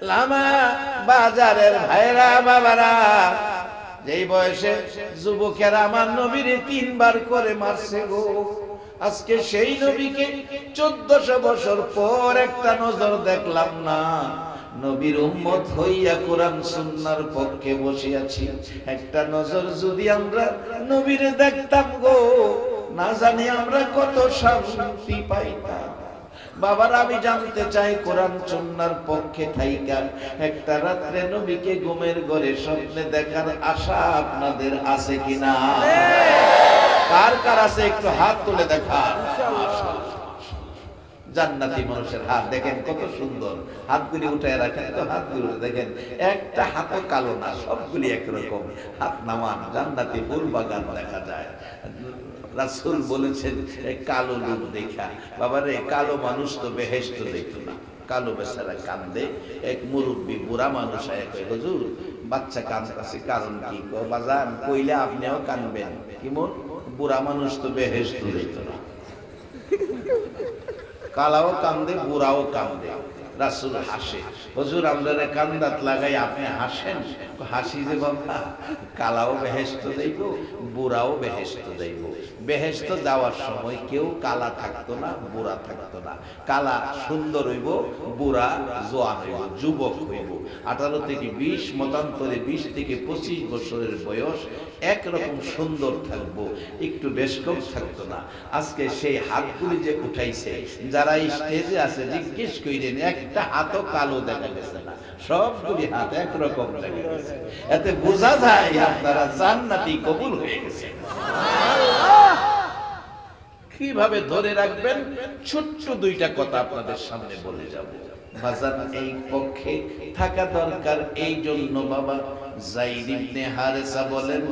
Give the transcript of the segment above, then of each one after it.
লামা বাজারের ভাইরা বাবারা, যেই বয়সে যুবকেরা আমার নবীর 3 বার করে মারছে গো, আজকে সেই নবীকে 1400 বছর পর একটা নজর দেখলাম না। নবীর উম্মত হইয়া কোরআন সুন্নাহর পক্ষে বসে আছি, একটা নজর যদি আমরা নবীর দেখতাম গো, না জানি আমরা কত শান্তি পাইতাম। বাবার আমি জানতে চাই, কোরআন সুন্নাহর পক্ষে থাইকা একটা রাত্রে নবীকে ঘুমের ঘরে স্বপ্নে দেখার আশা আপনাদের আছে কিনা? কার কার আছে একটু হাত তুলে দেখা। জান্নাতি মানুষের হাত দেখেন কত সুন্দর, হাতগুলি উঠায় রাখেন তো, হাতগুলি দেখেন একটা হাতও কালো না, সবগুলি একরকম হাত নামান। জান্নাতি ফুল বাগান দেখা যায়। রাসূল বলেছেন কালো লোক দেখা, বাবারে কালো মানুষ তো বেহেশত দেখতো না। কালো বেচারা কান্দে। এক মুরব্বী বুড়া মানুষ কয়, হুজুর বাচ্চা কাঁদতেছে কারণ কি? বাজান কইলে আপনিও কাঁদবেন। কেমন? বুড়া মানুষ তো বেহেশত দেখতো না। কালাও কান্দে, বুড়াও কান্দে। রাসূল হাসে, হুজুর আপনারে কান্দাত লাগাই আপনি হাসেন? হাসি যে বাবা, কালাও বেহেশত যাইব, বুড়াও বেহেশত যাইব। বেহেশত যাওয়ার সময় কেউ কালা থাকতো না, বুড়া থাকতো না। কালা সুন্দর হইব, বুড়া জোয়ান হইব, যুবক হইব। 18 থেকে 20, মতান্তরে 20 থেকে 25 বছরের বয়স একরকম সুন্দর থাকবো, একটু বেশ কম থাকতো না। আজকে সেই হাতগুলি যে উঠাইছে, যারা স্টেজে আছে জিজ্ঞেস করেন, একটা হাতও কালো দেখা গেছে না, সবগুলি হাত একরকম দেখা গেছে। এতে বোঝা যায় আপনারা জান্নাতি কবুল হয়ে গেছে। কিভাবে ধরে রাখবেন? ছোট্ট 2টা কথা আপনাদের সামনে বলে যাব। বাজার এই পক্ষে থাকা দরকার। এই জন্য বাবা যায়েদ ইবনে হারেসা বলেন,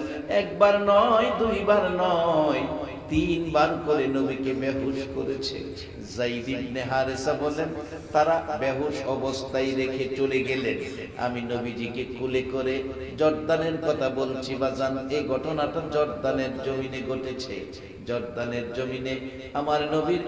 একবার নয়, 2 বার নয়, 3 বার করে নবীকে বেহুশ করেছে। যায়েদ ইবনে হারেসা বলেন, তারা বেহুশ অবস্থায় রেখে চলে গেলেন। আমি নবীজিকে কোলে করে, জর্দানের কথা বলছি বাজান, এই ঘটনাটা জর্দানের জমিনে ঘটেছে। জর্দানের জমিনে আমার নবীর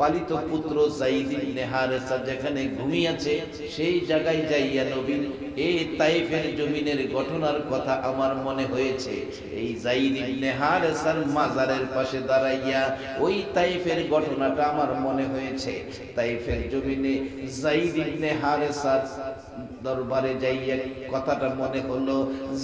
পালিত পুত্র যায়েদ ইবনে হারেসা যেখানে ঘুমিয়েছে, সেই জায়গায় যাইয়া নবীর এই তাইফের জমিনের ঘটনার কথা আমার মনে হয়েছে। এই যায়েদ ইবনে হারেসার মাজারের পাশে দাঁড়াইয়া ওই তাইফের ঘটনাটা আমার মনে হয়েছে। তাইফের জমিনে যায়েদ ইবনে হারেসার দরবারে যাইয়া কথাটা মনে হলো।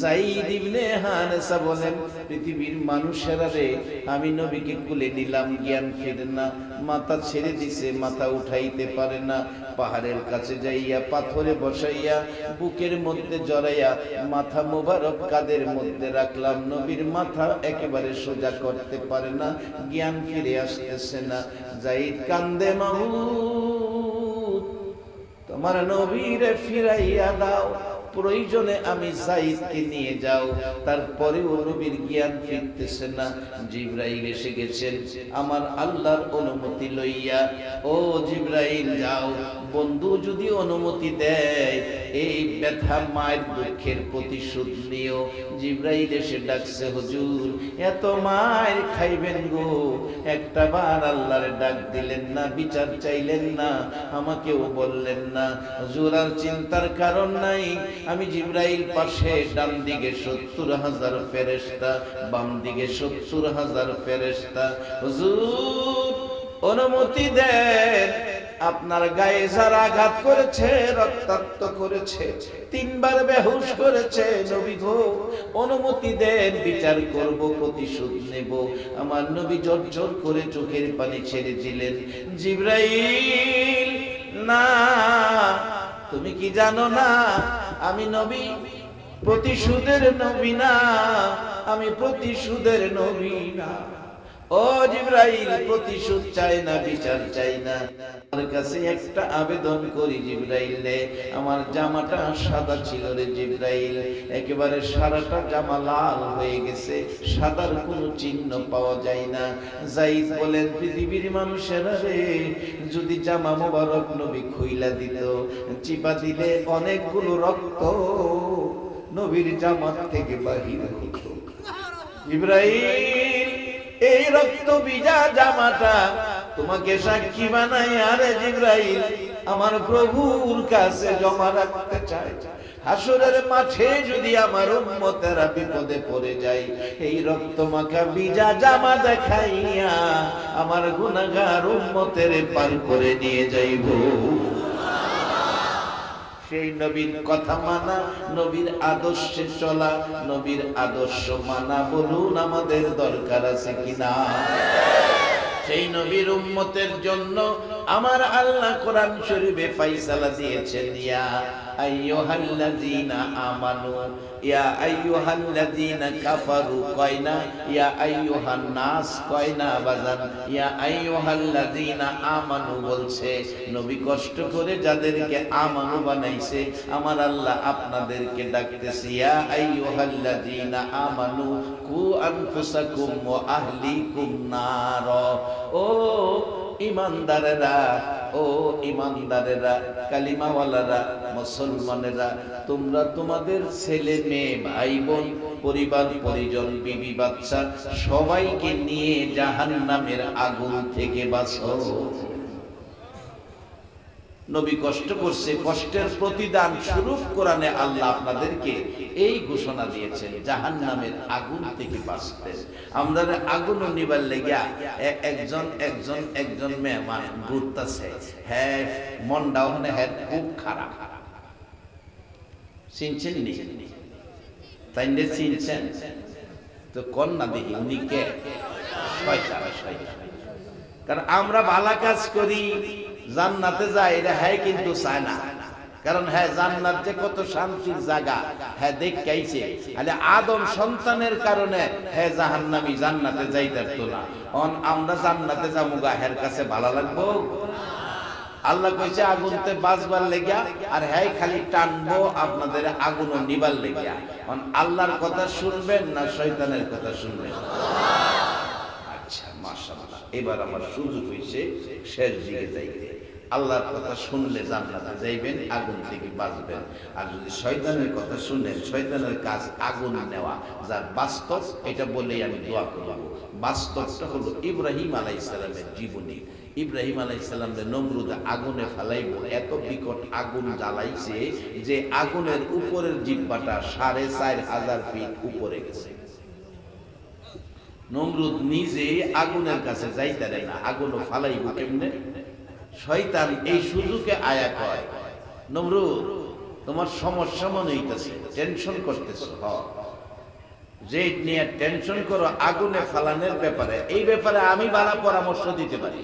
যায়েদ ইবনে হারেসা বলেন, পৃথিবীর মানুষেরা রে, আমি নবীকে কোলে নিলাম, জ্ঞান ফেরে না, মাথা ছেড়ে দিছে, মাথা উঠাইতে পারে না। পাহাড়ের কাছে যাইয়া পাথরে বসাইয়া বুকের মধ্যে জড়াইয়া মাথা মোবারক কাদের মধ্যে রাখলাম, নবীর মাথা একেবারে সোজা করতে পারে না, জ্ঞান ফিরে আসতেছে না। যায়েদ কান্দে, মাহবুব তোমার নবীরে ফিরাইয়া দাও, প্রয়োজনে আমি যায়েদকে নিয়ে যাও। তারপরেও নবীর জ্ঞান ফিরতেছে না। জিবরাইল এসে গেছেন আমার আল্লাহর অনুমতি লইয়া। ও জিবরাইল যাও, বন্ধু যদি অনুমতি দেয় এই ব্যথা মায়ের দুঃখের প্রতিশোধ নিও। জিবরাইল এসে ডাকছে, হুজুর এত মায়ের খাইবেন গো, একটা বার আল্লাহর ডাক দিলেন না, বিচার চাইলেন না, আমাকেও বললেন না। হুজুর আর চিন্তার কারণ নাই, আমি জিবরাইল পাশে, ডান দিকে 70,000 ফেরেশতা, বাম দিকে 70,000 ফেরেশতা। হুজুর অনুমতি দেন, আপনার গায়ে যারা আঘাত করেছে, রক্তাক্ত করেছে, 3 বার বেহুশ করেছে, নবী গো অনুমতি দেন, বিচার করব, প্রতিশোধ নেব। আমার নবী জোর করে চোখের পানি ছেড়ে দিলেন। জিবরাইল, না তুমি কি জানো না আমি নবী প্রতিশোধের নবী না, আমি প্রতিশোধের নবী না। ও জিবরাইল, প্রতিশোধ চাই না, বিচার চাই না, আমার কাছে একটা আবেদন করি জিবরাইল, আমার জামাটা সাদা ছিল রে জিবরাইল, একেবারে সারাটা জামা লাল হয়ে গেছে, সাদার কোনো চিহ্ন পাওয়া যায় না। যায়েদ বলেন, পৃথিবীর মানুষেরা রে, যদি জামা মোবারক নবী খুইলা দিত, চিপা দিলে অনেকগুলো রক্ত নবীর জামা থেকে বাহির হতো। জিবরাইল, এই রক্ত ভিজা জামাটা তোমাকে সাক্ষী বানাই, আরে জিবরাইল আমার প্রভুর কাছে জমা রাখতে চাই। হাসরের মাঠে যদি আমার উম্মতেরা বিপদে পড়ে যায়, এই রক্তমাখা ভিজা জামা দেখাইয়া আমার গুনাহগার উম্মতের পার করে নিয়ে যাইব। সেই নবীর কথা মানা, নবীর আদর্শে চলা, নবীর আদর্শ মানা, বলুন আমাদের দরকার আছে কিনা? সেই নবীর উম্মতের জন্য আমার আল্লাহ কোরআন শরীফে ফয়সালা দিয়েছেন, ইয়া আইয়ুহাল্লাযীনা আমানু, ইয়া আইয়ুহাল্লাযীনা কাফারু কয়না, ইয়া আইয়ুহান নাস কয়না বাজান, ইয়া আইয়ুহাল্লাযীনা আমানু বলছে। নবী কষ্ট করে যাদেরকে আমানু বানাইছে, আমার আল্লাহ আপনাদেরকে ডাকতেছে, ইয়া আইয়ুহাল্লাযীনা আমানু কু আনফুসাকুম ওয়া আহলিকুম নার। ও ইমানদারেরা, ও ইমানদারেরা, কালিমাওয়ালারা, মুসলমানেরা, তোমরা তোমাদের ছেলে মেয়ে ভাই বোন পরিবার পরিজন বিবি বাচ্চা সবাইকে নিয়ে জাহান্নামের আগুন থেকে বাঁচো। নবী কষ্ট করছে, কষ্টের প্রতিদান স্বরূপ কোরআনে আল্লাহ আপনাদেরকে এই ঘোষণা দিয়েছেন, জাহান্নামের আগুন থেকে বাঁচতে। আমরা আগুন নিবার লেগিয়া একজন মেহমান ঘুরতেছে, হ্যাঁ মনটা ওখানে হ্যাঁ খুব খারাপ। চিনছেন নি? তাই চিনছেন তো কন্যা দেখি উনি কে? শয়তান। কারণ আমরা ভালো কাজ করি, জান্নাতে যায়, এটা হ্যাঁ কিন্তু চায় না। কারণ হ্যাঁ জান্নাত যে কত শান্তির জায়গা হ্যাঁ দেখাইছে, আরে আদম সন্তানের কারণে হ্যাঁ জাহান্নামী জান্নাতে যাইতে পারতো না। আমরা জান্নাতে যাবো গা, হের কাছে ভালো লাগবো? আল্লাহ কইছে আগুনতে বাঁচবার লেগিয়া, আর হ্যাঁ খালি টানবো আপনাদের আগুনও নিবার লেগিয়া। আল্লাহর কথা শুনবেন না শয়তানের কথা শুনবেন? আচ্ছা মাশাআল্লাহ, এবার আমার সুযোগ হইছে শেষ দিকে যাইতে। আল্লাহর কথা শুনলে জান্নাতে যাইবেন, আগুন থেকে বাঁচবেন। আর যদি শয়তানের কথা শুনেন, শয়তানের কাজ আগুন নেওয়া, যার বাস্তব এটা বলেই আমি দোয়া করব। বাস্তবটা হলো ইব্রাহিম আলাইহিস সালামের জীবনী। ইব্রাহিম আলাইহিস সালামকে নমরুদ আগুনে ফেলাইব, এত বিকট আগুন জ্বালাইছে যে আগুনের উপরের জিহ্বাটা 4500 ফিট উপরে গেছে। নমরুদ নিজে আগুনের কাছে যাইতারে না, আগুনও ফালাইব কেমনে? শয়তান এই সুযোগে আয়া কয়, নমরুদ তোমার সমস্যা মনে হইতেছে, টেনশন করতেছ, যে নিয়ে টেনশন করো আগুনে ফালানোর ব্যাপারে, এই ব্যাপারে আমি ভালো পরামর্শ দিতে পারি।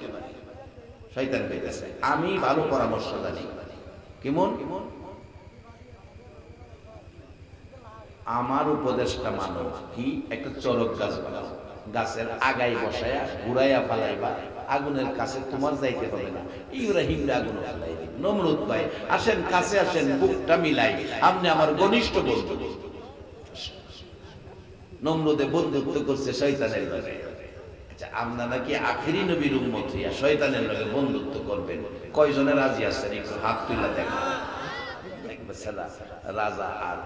শয়তান কইতেছে আমি ভালো পরামর্শ জানি। কেমন? আমার উপদেশটা মানো। কি? একটা চরক গাছ বানাও, গাছের আগায় বসায়া ঘুরাইয়া ফালাইবা, আগুনের কাছে তোমার যাইতে হবে না। ইব্রাহিম আগুন ফালাই দিন। নমরুদ ভাই আসেন, কাছে আসেন, বুকটা মিলাই, আপনি আমার ঘনিষ্ঠ বন্ধু। নমরুদে বন্ধুত্ব করছে শয়তানের লগে। আচ্ছা আমরা নাকি আখেরি নবীর উম্মত হইয়া শয়তানের লগে বন্ধুত্ব করবেন, কয়জনে রাজি আছেন? একটু হাত তুলে দেখেন। রাজা আর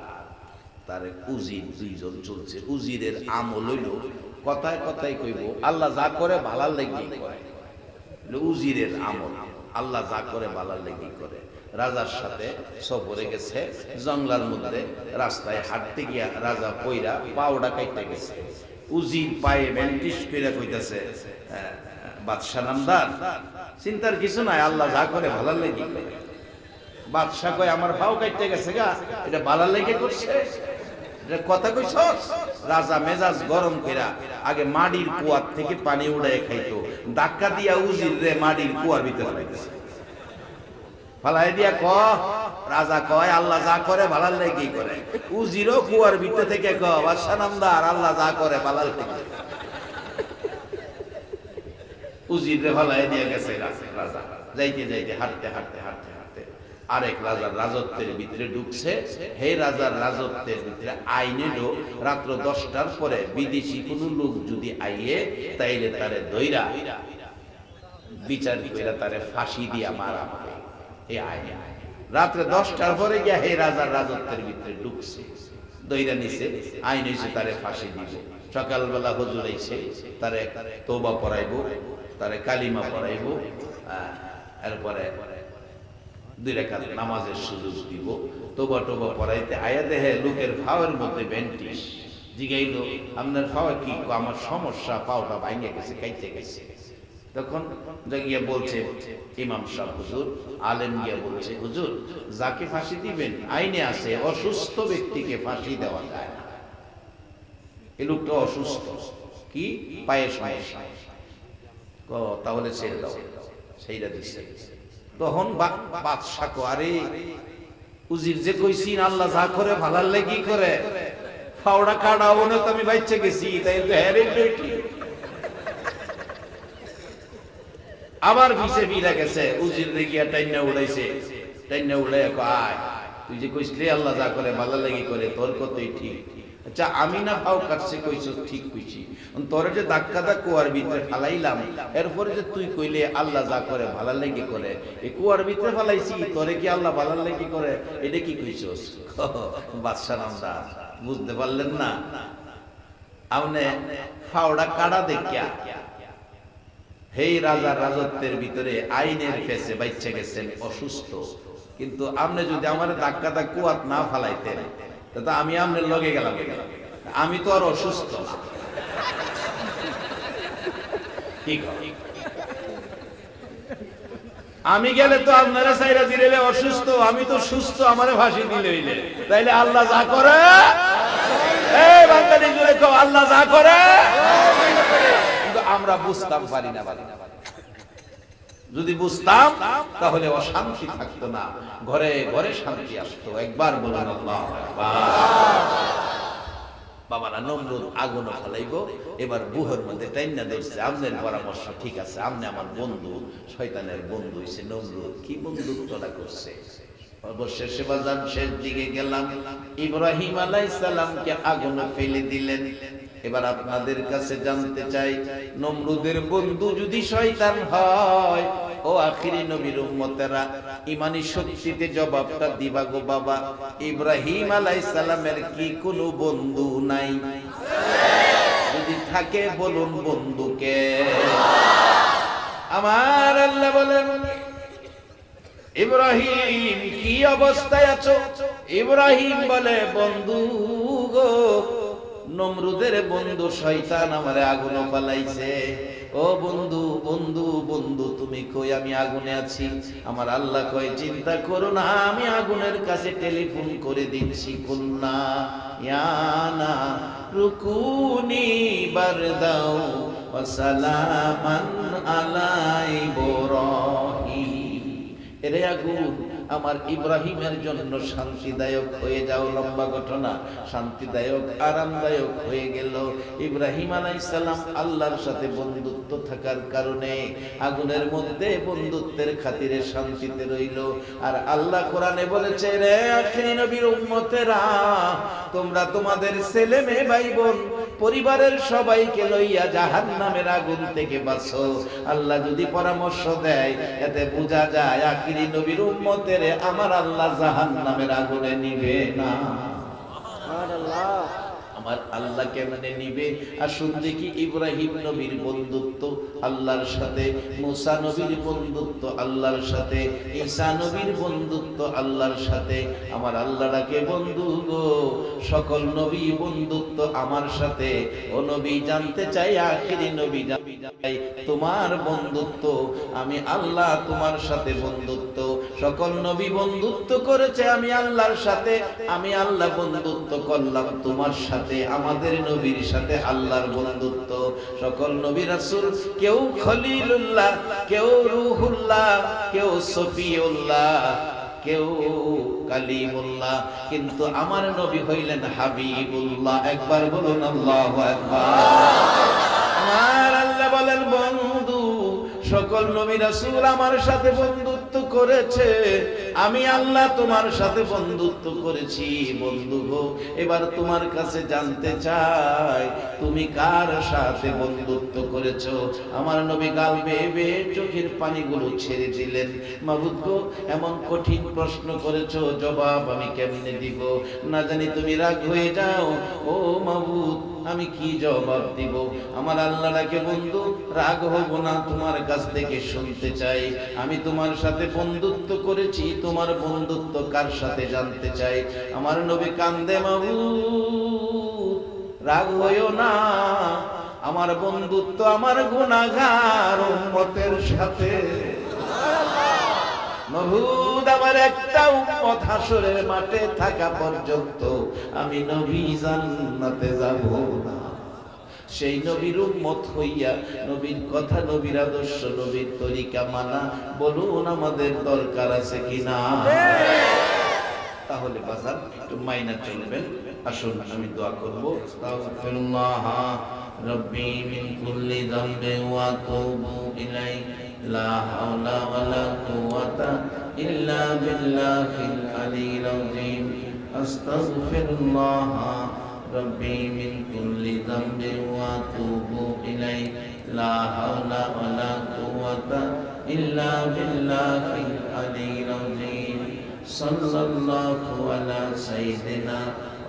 তার উজির দুইজন চলছে। উজিরের আমল হইল কথায় কথায় কইব আল্লাহ যা করে ভালার লেগেই করে। উজিরের আমল আল্লাহ যা করে ভালার লেগেই করে। রাজার সাথে সফরে গেছে, জঙ্গলার মধ্যে রাস্তায় হাঁটতে গিয়া রাজা পইরা পাওটা কাটতে গেছে। উজির পায়ে ব্যান্ডিশ কইরা কইতাছে, বাদশাহ নামদার চিন্তার কিছু নাই, আল্লাহ যা করে ভালার লেগেই করে। বাদশাহ কয় আমার পাও কাটতে গেছে গা, এটা ভালার লেগে করছে, কথা কইছ? রাজা মেজাজ গরম কইরা আগে মাটির কুয়ার থেকে পানি উড়াই খাইতো, ধাক্কা দিয়া উজির রে মাটির কুয়ার ভিতরে লাগাইছে, ফালাই দিয়া রাজা কয় আল্লাহ যা করে ভালার লেগেই করে। উজিরও কুয়ার ভিতর থেকে বাদশাহ নামদার আল্লাহ যা করে ভালার লেগে। উজির রে ফালাই দিয়া গেছে রাজা। যাইতে যাইতে হাঁটতে হাঁটতে হাঁটতে হাঁটতে আরেক রাজার রাজত্বের ভিতরে ঢুকছে। হে রাজার রাজত্বের ভিতরে আইনে রাত্র 10টার পরে বিদেশি কোন লোক যদি আইয়ে তাইলে তারে দইরা বিচার কইরা তারে ফাঁসি দিয়া মারা হবে। এই আইনে রাত্রে 10টার পরে গিয়া হে রাজার রাজত্বের ভিতরে ঢুকছে, দইরা নিছে, আইন হইছে তারে ফাঁসি দিবে। সকালবেলা হুজুর আইছে, তারে তওবা পড়াইবো, তারে কালিমা পড়াইবো, এরপরে 2 রাকাত নামাজের সুযোগ দিব, তোবা টোবা পড়াইতে আয়া দেহে লোকের ফাওয়ার মধ্যে বেন্টিস জিগাইল, আপনার ফাওয়া কি? আমার সমস্যা, পাওটা ভাঙে গেছে, কাইতে গেছে। তখন গিয়া বলছে ইমাম সাহেব, হুজুর, আলেম গিয়া বলছে, হুজুর যাকে ফাঁসি দিবেন আইনে আছে অসুস্থ ব্যক্তিকে ফাঁসি দেওয়া যায় না। এই লোকটা অসুস্থ, কি পায়ে সমস্যা, তাহলে ছেড়ে দাও, সেইটা দিচ্ছে। তখন বাদশা কো, আরে উজির যে কইছি আল্লাহ যা করে ভালার লাগি করে, ফাওড়া কাটাও না তো আমি বাইচে গেছি, তাই তো হ্যারে আবার ভিসে ভিড়া গেছে। উজির দেখিয়া টাইনা উড়াইছে, টাইনা উড়াই আয়, তুই যে কইসলি আল্লাহ যা করে ভালার লাগি করে, তোর কতই ঠিক। আচ্ছা আমি না ফাও কাটছে কইছ, ঠিক কইছি, তোরে যে ধাক্কা কুয়ার ভিতরে ফালাইলাম, এরপরে যে তুই কইলে আল্লাহ যা করে ভালার লাগি করে, এই কুয়ার ভিতরে ফালাইছি, তোরে কি আল্লাহ ভালার লাগি করে, এটা কি কইছস? বাদশা নামদা বুঝতে পারলেন না, আপনি ফাওড়া কাটা দেখিয়া হেই রাজার রাজত্বের ভিতরে আইনের ফেসে বাইচে গেছেন অসুস্থ। কিন্তু আপনি যদি আমার ধাক্কা কুয়াত না ফালাইতেন, তা আমি আপনার লগে গেলাম, আমি তো আর অসুস্থ না। আমি গেলে তো আপনারা সাইরা দিলে অসুস্থ, আমি তো সুস্থ, আমারে ফাঁসি দিলে হইলে, তাইলে আল্লাহ যা করে, এই বাঙালি জুড়ে তো আল্লাহ যা করে, কিন্তু আমরা বুঝতাম পারি না। যদি বুঝতাম তাহলে অশান্তি থাকতো না, ঘরে ঘরে শান্তি আসতো। একবার বলুন আল্লাহু আকবার। বাবারা নমরুদ আগুন ফলাইব, এবার বুহের মধ্যে টাইনা ধরছে। আমনের পরামর্শ ঠিক আছে, আমনে আমার বন্ধু, শয়তানের বন্ধু হইছে নমরুদ, কি বন্ধুত্বটা করছে। অবশেষে বাজার শেষ দিকে গেলাম, ইব্রাহিম আলাইহিস সালামকে আগুনে ফেলে দিলেন। এবার আপনাদের কাছে জানতে চাই, নমরুদের বন্ধু যদি শয়তান হয়, ও আখিরি নবীর উম্মতেরা, ইমানি শক্তিতে জবাবটা দিবা গো বাবা। ইব্রাহিম আলাইহিস সালামের কি কোনো বন্ধু নাই? যদি থাকে বলুন বন্ধুকে। আমার আল্লাহ বলেন, ইব্রাহিম কি অবস্থায় আছো? ইব্রাহিম বলে, বন্ধু গো, নমরুদের বন্ধু শয়তান আমারে আগুনে ফালাইছে। ও বন্ধু, বন্ধু, বন্ধু তুমি কই? আমি আগুনে আছি। আমার আল্লাহ কয়, চিন্তা করো না, আমি আগুনের কাছে টেলিফোন করে দিচ্ছি, কুন্না ইয়ানা রুকুনি বারদাও ওয়া সালামান আলা ইব্রাহিম। এরে আগুন, আমার ইব্রাহিমের জন্য শান্তিদায়ক হয়ে যাও। লম্বা ঘটনা, শান্তিদায়ক আরামদায়ক হয়ে গেল। ইব্রাহিম আলাইহিস সালাম আল্লাহর সাথে বন্ধুত্ব থাকার কারণে আগুনের মধ্যে বন্ধুত্বের খাতিরে শান্তিতে রইল। আর আল্লাহ কোরআনে বলেছে, রে আখিরি নবীর উম্মতেরা, তোমরা তোমাদের ছেলে মেয়ে ভাই বোন পরিবারের সবাইকে লইয়া জাহান্নামের আগুন থেকে বাঁচো। আল্লাহ যদি পরামর্শ দেয়, এতে বোঝা যায় আখিরি নবীর উম্মতের আমার আল্লাহ জাহান্নামের আগুনে নিবে না। আমার আল্লাহ কেমনে নিবে? আসুন দেখি, ইব্রাহিম নবীর বন্ধুত্ব আল্লাহর সাথে, মুসা নবীর বন্ধুত্ব আল্লাহর সাথে, ঈসা নবীর বন্ধুত্ব আল্লাহর সাথে। আমার আল্লাহ ডাকে, বন্ধু গো, সকল নবী বন্ধুত্ব আমার সাথে। ও নবী জানতে চাই, আখিরি নবী জানতে চাই তোমার বন্ধুত্ব। আমি আল্লাহ তোমার সাথে বন্ধুত্ব। সকল নবী বন্ধুত্ব করেছে আমি আল্লাহর সাথে, আমি আল্লাহ বন্ধুত্ব করলাম তোমার সাথে। আমাদের নবীর সাথে আল্লাহর বন্ধুত্ব। সকল নবী রাসূল, কেউ খলিলুল্লাহ, কেউ রূহুল্লাহ, কেউ সফিউল্লাহ, কেউ কালিমুল্লাহ, কিন্তু আমার নবী হইলেন হাবিবুল্লাহ। একবার বলুন আল্লাহু আকবার। আমার আল্লাহ বলেন, বন্ধু, সকল নবী রাসূল আমার সাথে বন্ধুত্ব করেছে, আমি আল্লাহ তোমার সাথে বন্ধুত্ব করেছি। বন্ধু গো, এবার তোমার কাছে জানতে চাই, তুমি কার সাথে বন্ধুত্ব করেছো? আমার নবী গাল বেয়ে বেয়ে চোখের পানিগুলো ছেড়ে দিলেন। মাবুদ গো, এমন কঠিন প্রশ্ন করেছো, জবাব আমি কেমনে দিব? না জানি তুমি রাগ হয়ে যাও। ও মাবুদ, আমি কি জবাব দিব? আমার আল্লাহ ডাকে, বন্ধু রাগ হব না, তোমার কাছ থেকে শুনতে চাই। আমি তোমার সাথে বন্ধুত্ব করেছি, তোমার বন্ধুত্ব কার সাথে জানতে চাই। আমার নবী কান্দে, মাবুদ রাগ হইও না, আমার বন্ধুত্ব আমার গুনাহগার উম্মতের সাথে। মাবুদ আমার একটা উম্মত হাসরের মাঠে থাকা পর্যন্ত আমি নবী জান্নাতে যাব না। সেই নবীর উম্মত হইয়া নবীর কথা, নবীর আদর্শ, নবীর তরিকা মানা, বলুন আমাদের দরকার আছে কিনা? তাহলে বাজার একটু মাইনা চলবেন। আসুন আমি দোয়া করব। আস্তাগফিরুল্লাহ রাব্বি মিন কুল্লি যামবিন ওয়া আতুবু ইলাইহি লা হাওলা ওয়ালা কুওয়াতা ইল্লা বিল্লাহিল আলিয়্যিল আযীম। আস্তাগফিরুল্লাহ রাব্বি মিন কুল্লি যামবিন ওয়া আতুবু ইলাইহি লা হাওলা ওয়ালা কুওয়াতা ইল্লা বিল্লাহিল আলিয়্যিল আযীম। সাল্লাল্লাহু আলা সাইয়্যিদিনা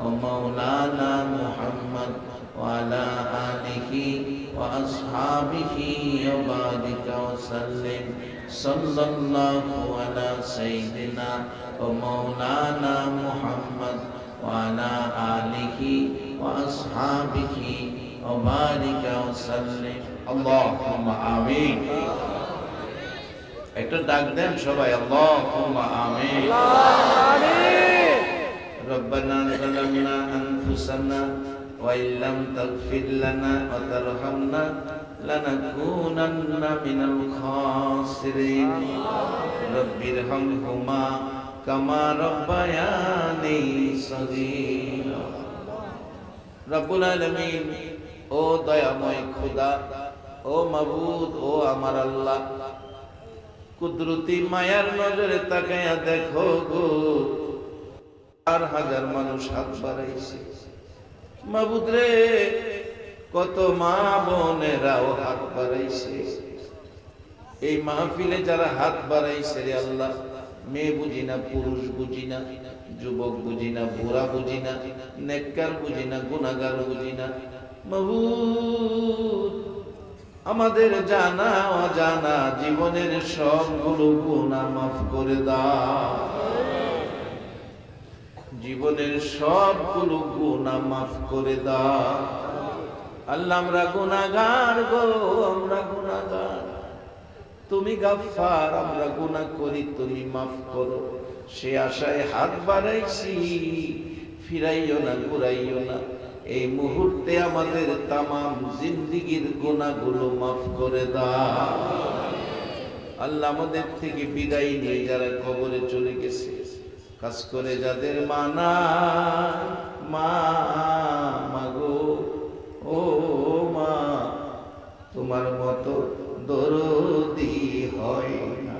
ওয়া মাওলানা মুহাম্মদ ওয়া আলা আলিহি ওয়া আসহাবিহি ওয়া বারিকা ওয়া সাল্লিম। সাল্লাল্লাহু আলা সাইয়্যিদিনা ওয়া মাওলানা মুহাম্মদ ওয়া আলা আলিহি ওয়া আসহাবিহি ওয়া বারিকা ওয়া সাল্লিম। আল্লাহুম্মা আমিন। একটা ডাক দেন সবাই, আল্লাহুম্মা আমিন। রব্বানা যালামনা আনফুসানা ওয়া ইল্লাম তাগফির লানা ওয়া তারহামনা লানাকুনান্না মিনাল খাসিরিন। রব্বিরহামহুমা কামা রাব্বায়ানি সগীরা। রব্বুল আলামিন, ও দয়াময় খোদা, ও মাবুদ, ও আমার আল্লাহ, কুদরতি মায়ার নজরে তাকায়া দেখো গো, ৪,০০০ মানুষ হাত বাড়াইছে। মাবুদ রে, কত মা বোনেরাও হাত বাড়াইছে। এই মাহফিলে যারা হাত বাড়াইছে রে আল্লাহ, মেয়ে বুঝি না, পুরুষ বুঝি না, যুবক বুঝি না, বুড়া বুঝি না, নেককার বুঝি না, গুনাহগার বুঝি না। মাবুদ, আমাদের জানা অজানা জীবনের সবগুলো গুনাহ মাফ করে দাও। জীবনের সবগুলো গুনাহ মাফ করে দাও। আল্লাহ, আমরা গুনাহগার গো, আমরা গুনাহগার। তুমি গাফফার, আমরা গুনাহ করি, তুমি মাফ করো। সে আশায় হাত বাড়াইছি, ফিরাইও না, ঘুরাইও না। এই মুহূর্তে আমাদের তামাম জিন্দেগীর গুনাহগুলো মাফ করে দাও। আল্লাহ, আমাদের থেকে বিদায় নিয়ে যারা কবরে চলে গেছে, কাজ করে যাদের মানা মাগো, ও মা, তোমার মতো দরদি হয় না।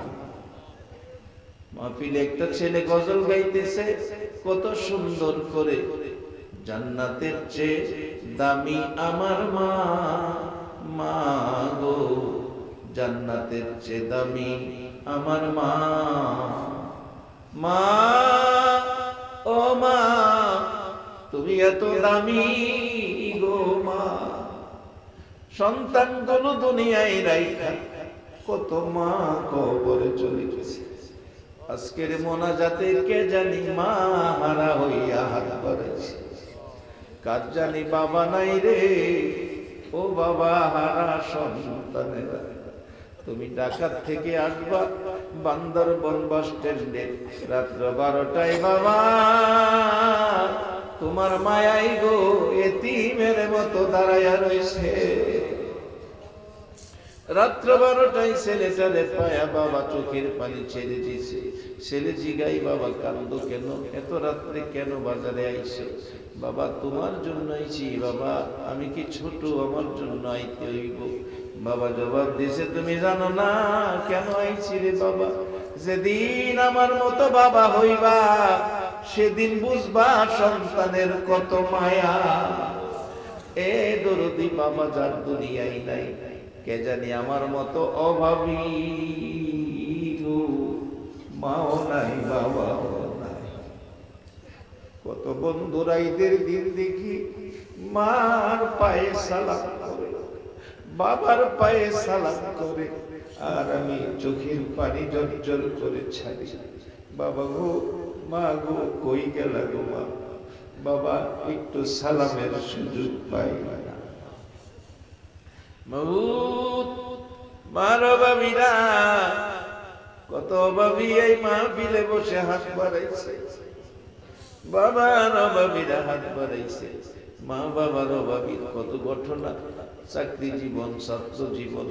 মাহফিলে একটা ছেলে গজল গাইতেছে কত সুন্দর করে, জান্নাতের চেয়ে দামি আমার মা, মা গো, জান্নাতের চেয়ে দামি আমার মা। মা, ও মা, তুমি এত দামি গো মা। সন্তানগুলো দুনিয়ায় রাইখা কত মা কবরে চলে গেছে। আজকের মোনাজাতে কে জানি মা হারা হইয়া হাত বাড়াইছে। কার জানি বাবা নাই রে, ও বাবা হারা সন্তানেরা। তুমি ঢাকার থেকে আসবা বান্দরবন বাস স্ট্যান্ডে রাত্র 12টায় বাবা, তোমার মায়াই গো এতিমের মতো দাঁড়াইয়া রইছে। রাত্র 12টায় ছেলেটারে পায়া বাবা চোখের পানি ছেড়ে দিছে। ছেলে জিগাই, বাবা কান্দো কেন, এত রাত্রে কেন বাজারে আইছো? বাবা তোমার জন্য আইছি বাবা, আমি কি ছোট, আমার জন্য আইতে হইব? বাবা জবাব দিছে, তুমি জানো না কেন আইছি রে বাবা? যেদিন আমার মতো বাবা হইবা সেদিন বুঝবা সন্তানের কত মায়া। এ দরদি বাবা যার দুনিয়ায় নাই, কে জানি আমার মতো অভাবী গো, মাও নাই, বাবাও নাই। কত বন্ধুরা ঈদের দিন দেখি মার পায়ে সালাম করে, বাবার পায়ে সালাম করে, আর আমি চোখের পানি জর্জর করে ছাড়ি, বাবা গো, মা গো, কই গেল গো মা? বাবা একটু সালামের সুযোগ পাই না। মাবুদ, মার অভাবীরা, কত অভাবী এই মাহফিলে বসে হাত বাড়াইছে, বাবার অভাবীরা হাত বাড়াইছে, মা বাবার অভাবীর কত ঘটনা, চাকরি জীবন, ছাত্র জীবন,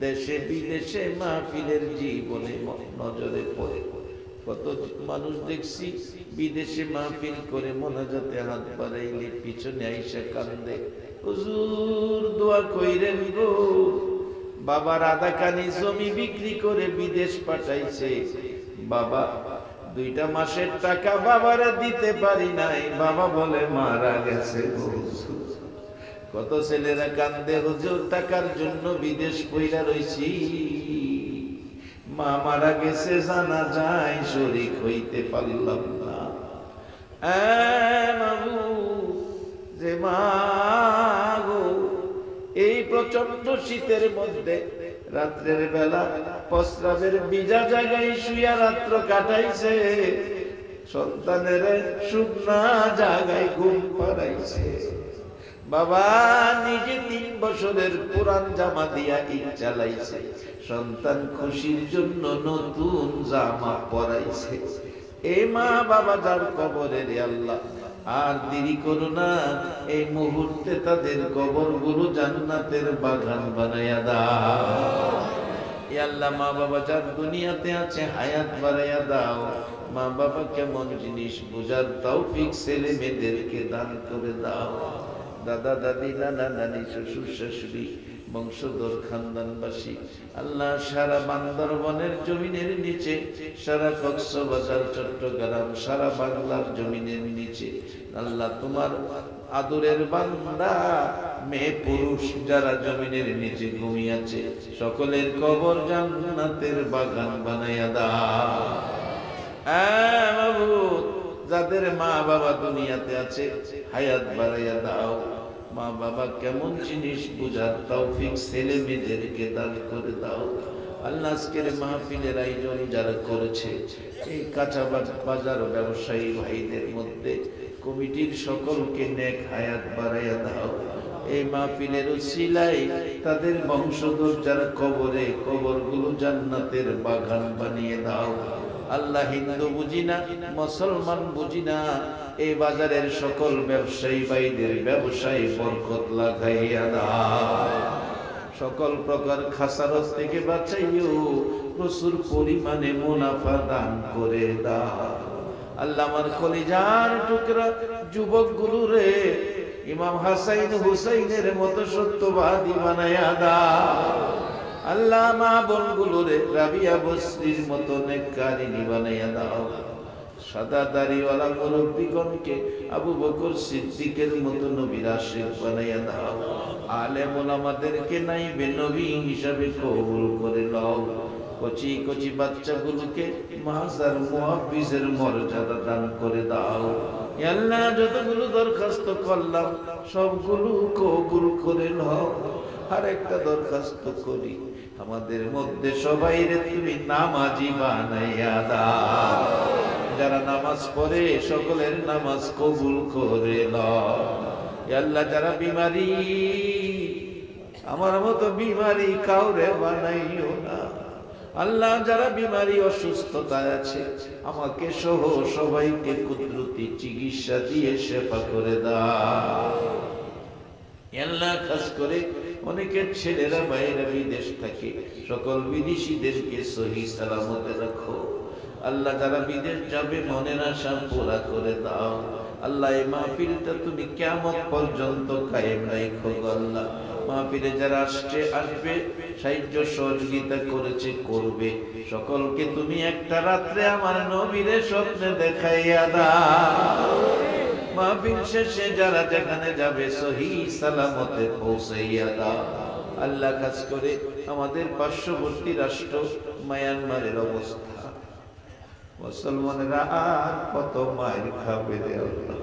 দেশে বিদেশে মাহফিলের জীবনে নজরে পড়ে। কত মানুষ দেখছি বিদেশে মাহফিল করে মোনাজাতে হাত বাড়াইলে পিছনে আইসা কান্দে, হুজুর দোয়া কইরেন গো, বাবার আধা কানি জমি বিক্রি করে বিদেশ পাঠাইছে, বাবা 2টা মাসের টাকা বাবারে দিতে পারি নাই, বাবা বলে মারা গেছে। কত ছেলেরা কান্দে, হুজুর টাকার জন্য বিদেশ পইরা রইছি, মা মারা গেছে জানা যায় শরীক হইতে পারলাম না। যে মা গো, এই প্রচন্ড শীতের মধ্যে রাত্রের বেলা প্রস্রাবের ভিজা জায়গায় শুয়া রাত্র কাটাইছে, সন্তানের শুকনা জায়গায় ঘুম পাড়াইছে, বাবা নিজে 3 বছরের পুরান জামা দিয়া ঈদ চালাইছে, সন্তান খুশির জন্য নতুন জামা পরাইছে। এই মা বাবা যার কবরে রে আল্লাহ, আর দেরি করো না, এই মুহূর্তে তাদের কবরগুলো জান্নাতের বাগান বানাইয়া দাও। এ আল্লাহ, মা বাবা যার দুনিয়াতে আছে হায়াত বাড়াইয়া দাও। মা বাবা কেমন জিনিস বুঝার তৌফিক ছেলে মেয়েদেরকে দান করে দাও। দাদা দাদি, নানা নানি, শ্বশুর শাশুড়ি, বংশধর খানদানবাসী, আল্লাহ সারা বান্দরবনের জমিনের নিচে, সারা কক্সবাজার, চট্টগ্রাম, সারা বাংলার জমিনের নিচে, আল্লাহ তোমার আদরের বান্দা মেয়ে পুরুষ যারা জমিনের নিচে ঘুমিয়েছে, সকলের কবর জান্নাতের বাগান বানাইয়া দাও। মাবুদ, যাদের মা বাবা দুনিয়াতে আছে হায়াত বাড়াইয়া দাও। মা বাবা কেমন জিনিস বুঝার তৌফিক ছেলে মেয়েদেরকে দান করে দাও। আল্লাহ আজকের মাহফিলের আয়োজন যারা করেছে, এই কাঁচা বাজার ব্যবসায়ী ভাইদের মধ্যে কমিটির সকলকে নেক হায়াত বাড়াইয়া দাও। এই মাহফিলের উসিলায় তাদের বংশধর যারা কবরে, কবরগুলো জান্নাতের বাগান বানিয়ে দাও। আল্লাহ হিন্দু বুঝি না, মুসলমান বুঝি না, এই বাজারের সকল ব্যবসায়ী ভাইদের ব্যবসায় বরকত লাগাইয়া দাও। সকল প্রকার খাসারত থেকে বাঁচাইও, প্রচুর পরিমাণে মুনাফা দান করে দাও। আল্লাহ আমার কলিজার টুকরা যুবক গুলো রে ইমাম হাসাইন হুসাইনের মতো সত্যবাদী বানাইয়া দাও। আল্লাহ মা বোন গুলো রে রাবিয়া বসরির মতো নেককারিনী বানাইয়া দাও। সাদা দাড়িওয়ালা মুরব্বিগণকে আবু বকর সিদ্দিকের মতো নবীর আশিক বানাইয়া দাও। আলেম ওলামাদেরকে নাইবে নবী হিসাবে কবুল করে নাও। কচি কচি বাচ্চাগুলোকে মাহজার মুহাফিজের মর্যাদা দান করে দাও। আল্লাহ যতগুলো দরখাস্ত করলাম সবগুলো কবুল করে নাও। আর একটা দরখাস্ত করি, আমাদের মধ্যে সবাইরে তুমি নামাজি বানাইয়া দাও। যারা নামাজ পড়ে সকলের নামাজ কবুল করে নাও। আল্লাহ যারা বিমারি, আমার মতো বিমারি কাউরে বানাইও না। আল্লাহ যারা বিমারি অসুস্থতায় আছে, আমাকে সহ সবাইকে কুদরতি চিকিৎসা দিয়ে সেবা করে দাও। আল্লাহ খাস করে অনেকের ছেলেরা বাইরে বিদেশ থাকে, সকল বিদেশিদেরকে সহি সালামতে রাখো। আল্লাহ যারা বিদেশ যাবে মনের আশা পুরা করে দাও। আল্লাহ এই মাহফিলটা তুমি কিয়ামত পর্যন্ত কায়েম রাখো আল্লাহ। মাহফিলে যারা আসবে, সাহায্য সহযোগিতা করেছে, করবে, সকলকে তুমি একটা রাত্রে আমার নবীরে স্বপ্নে দেখাইয়া দাও। মাহফিল শেষে যারা যেখানে যাবে সহি সালামতে পৌঁছাইয়া দাও। আল্লাহ কাজ করে আমাদের পার্শ্ববর্তী রাষ্ট্র মায়ানমারের অবস্থা, মুসলমানেরা আর কত মায়ের খাবে রে আল্লাহ।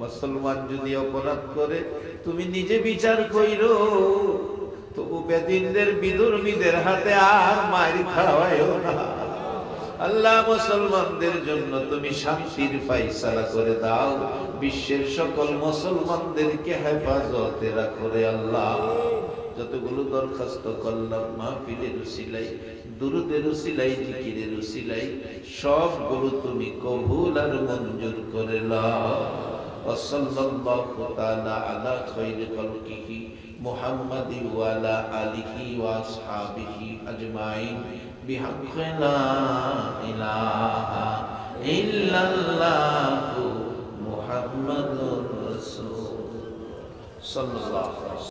মুসলমান যদি অপরাধ করে তুমি নিজে বিচার কইরো, তবু বেদিনদের বিধর্মীদের হাতে আর মার খাওয়ায়ও না। আল্লাহ মুসলমানদের জন্য তুমি শান্তির ফায়সালা করে দাও, বিশ্বের সকল মুসলমানদেরকে হেফাজতে রাখো রে আল্লাহ। যতগুলো দরখাস্ত করলাম মাহফিলের উসিলাই, দুরুদের উসিলাই, জিকিরের উসিলাই, সবগুলো তুমি কবুল আর মঞ্জুর করে নাও। ওয়াসাল্লাল্লাহু তাআলা আলা খায়রি খালকিহি মুহাম্মাদি ওয়া আলা আলিহি ওয়া আসহাবিহি আজমাইন বিহাক্কি লা ইলাহা ইল্লাল্লাহু মুহাম্মাদুর রাসূল সাল্লাল্লাহু